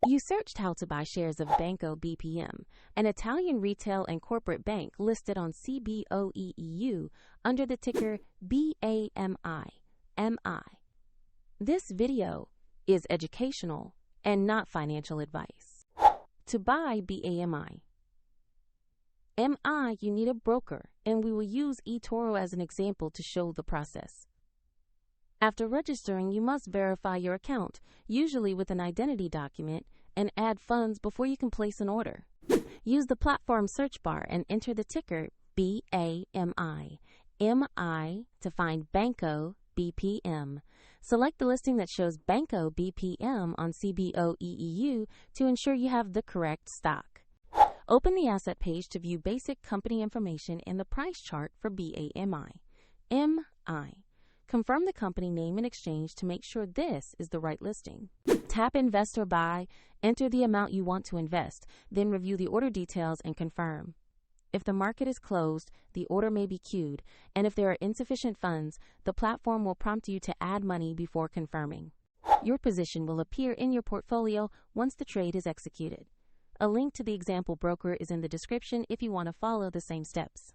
You searched how to buy shares of Banco Bpm, an Italian retail and corporate bank listed on CBOE under the ticker BAMI.MI. This video is educational and not financial advice. To buy BAMI, you need a broker, and we will use eToro as an example to show the process. After registering, you must verify your account, usually with an identity document, and add funds before you can place an order. Use the platform search bar and enter the ticker BAMI to find Banco Bpm. Select the listing that shows Banco Bpm on CBOE to ensure you have the correct stock. Open the asset page to view basic company information in the price chart for BAMI. Confirm the company name and exchange to make sure this is the right listing. Tap Invest or Buy, enter the amount you want to invest, then review the order details and confirm. If the market is closed, the order may be queued, and if there are insufficient funds, the platform will prompt you to add money before confirming. Your position will appear in your portfolio once the trade is executed. A link to the example broker is in the description if you want to follow the same steps.